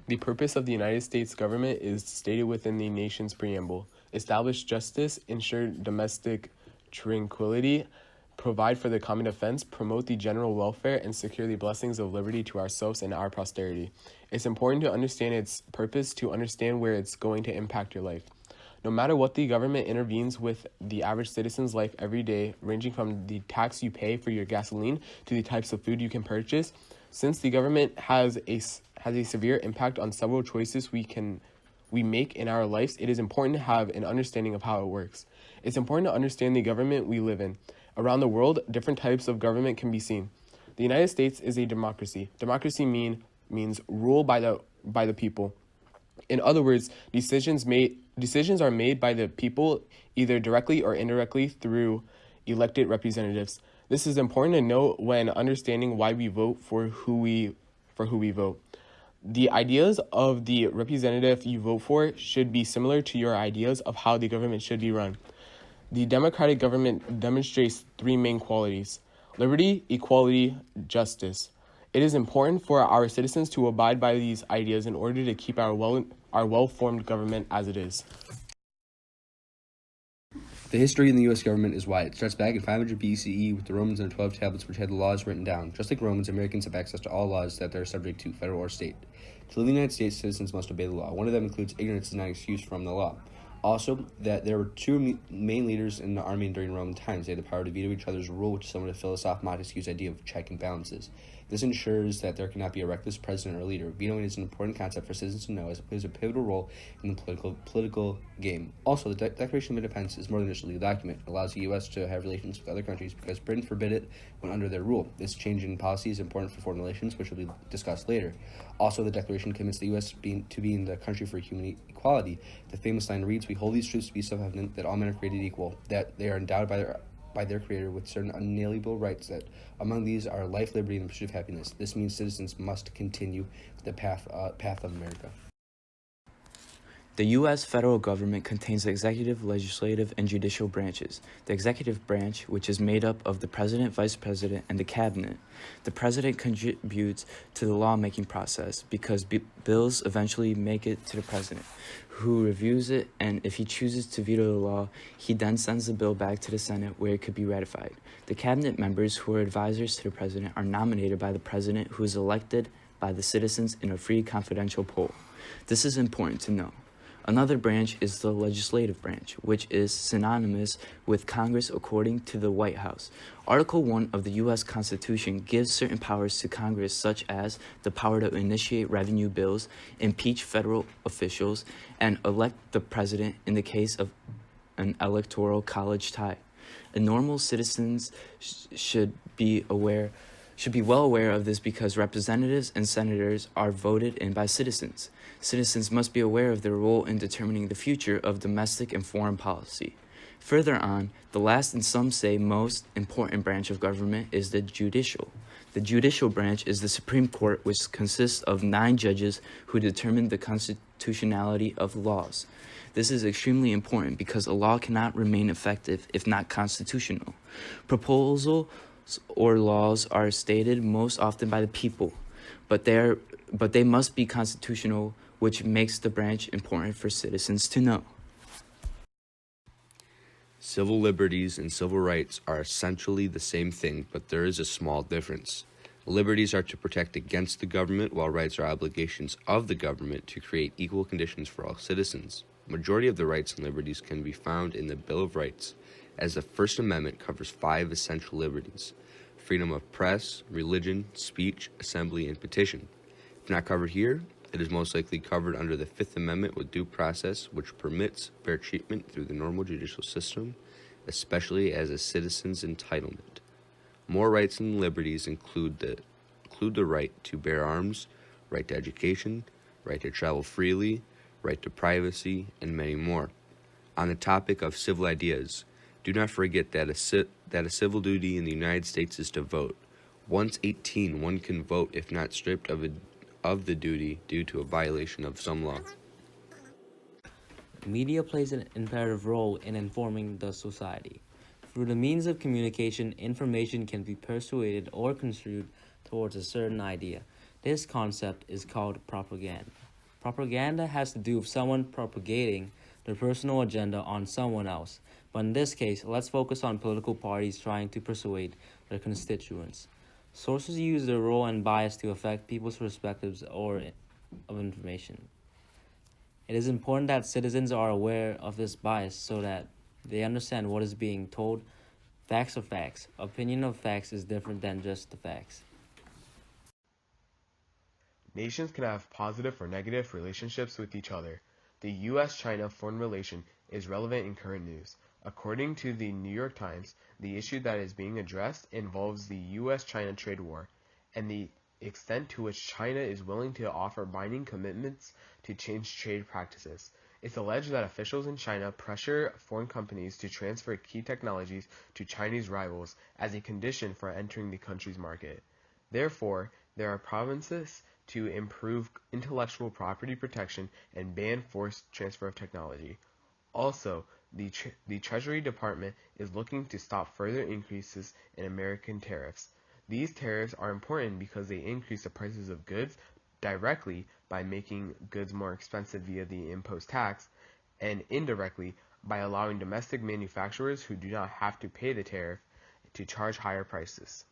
The purpose of the United States government is stated within the nation's preamble: establish justice, ensure domestic tranquility, provide for the common defense, promote the general welfare, and secure the blessings of liberty to ourselves and our posterity. It's important to understand its purpose to understand where it's going to impact your life. No matter what, the government intervenes with the average citizen's life every day, ranging from the tax you pay for your gasoline to the types of food you can purchase. Since the government has a severe impact on several choices we make in our lives, it is important to have an understanding of how it works. It's important to understand the government we live in. Around the world, different types of government can be seen. The United States is a democracy. Democracy means rule by the people. In other words, decisions are made by the people, either directly or indirectly through elected representatives. This is important to note when understanding why we vote for who we vote. The ideas of the representative you vote for should be similar to your ideas of how the government should be run. The democratic government demonstrates three main qualities: liberty, equality, justice. It is important for our citizens to abide by these ideas in order to keep our well-formed government as it is. The history in the U.S. government is wide. It starts back in 500 BCE with the Romans and the 12 tablets which had the laws written down. Just like Romans, Americans have access to all laws that they're subject to, federal or state. To live in the United States, citizens must obey the law. One of them includes ignorance is not an excuse from the law. Also, that there were two main leaders in the army during Roman times. They had the power to veto each other's rule, which is somewhat a philosophical Montesquieu's idea of check and balances. This ensures that there cannot be a reckless president or leader. Vetoing is an important concept for citizens to know, as it plays a pivotal role in the political game. Also, the Declaration of Independence is more than just a legal document. It allows the U.S. to have relations with other countries because Britain forbid it when under their rule. This change in policy is important for foreign relations, which will be discussed later. Also, the Declaration commits the U.S. to being the country for human equality. The famous line reads, "We hold these truths to be self-evident, that all men are created equal, that they are endowed by their Creator with certain unalienable rights, that among these are life, liberty, and the pursuit of happiness." This means citizens must continue the path of America. The U.S. federal government contains the executive, legislative, and judicial branches. The executive branch, which is made up of the president, vice president, and the cabinet. The president contributes to the lawmaking process because bills eventually make it to the president, who reviews it, and if he chooses to veto the law, he then sends the bill back to the Senate where it could be ratified. The cabinet members, who are advisors to the president, are nominated by the president, who is elected by the citizens in a free, confidential poll. This is important to know. Another branch is the legislative branch, which is synonymous with Congress according to the White House. Article 1 of the U.S. Constitution gives certain powers to Congress, such as the power to initiate revenue bills, impeach federal officials, and elect the president in the case of an electoral college tie. And normal citizens should be well aware of this because representatives and senators are voted in by citizens. Citizens must be aware of their role in determining the future of domestic and foreign policy. Further on, the last and some say most important branch of government is the judicial. The judicial branch is the Supreme Court, which consists of 9 judges who determine the constitutionality of laws. This is extremely important because a law cannot remain effective if not constitutional. Proposals or laws are stated most often by the people, but they must be constitutional, which makes the branch important for citizens to know. Civil liberties and civil rights are essentially the same thing, but there is a small difference. Liberties are to protect against the government, while rights are obligations of the government to create equal conditions for all citizens. The majority of the rights and liberties can be found in the Bill of Rights, as the First Amendment covers 5 essential liberties: freedom of press, religion, speech, assembly, and petition. If not covered here, it is most likely covered under the Fifth Amendment with due process, which permits fair treatment through the normal judicial system, especially as a citizen's entitlement. More rights and liberties include the right to bear arms, right to education, right to travel freely, right to privacy, and many more. On the topic of civil ideas, do not forget that a civil duty in the United States is to vote. Once 18, one can vote if not stripped of the duty due to a violation of some law. Media plays an imperative role in informing the society. Through the means of communication, information can be persuaded or construed towards a certain idea. This concept is called propaganda. Propaganda has to do with someone propagating their personal agenda on someone else. But in this case, let's focus on political parties trying to persuade their constituents. Sources use their role and bias to affect people's perspectives of information. It is important that citizens are aware of this bias so that they understand what is being told. Facts are facts. Opinion of facts is different than just the facts. Nations can have positive or negative relationships with each other. The U.S.-China foreign relation is relevant in current news. According to the New York Times, the issue that is being addressed involves the U.S.-China trade war and the extent to which China is willing to offer binding commitments to change trade practices. It's alleged that officials in China pressure foreign companies to transfer key technologies to Chinese rivals as a condition for entering the country's market. Therefore, there are promises to improve intellectual property protection and ban forced transfer of technology. Also, the Treasury Department is looking to stop further increases in American tariffs. These tariffs are important because they increase the prices of goods directly by making goods more expensive via the imposed tax, and indirectly by allowing domestic manufacturers who do not have to pay the tariff to charge higher prices.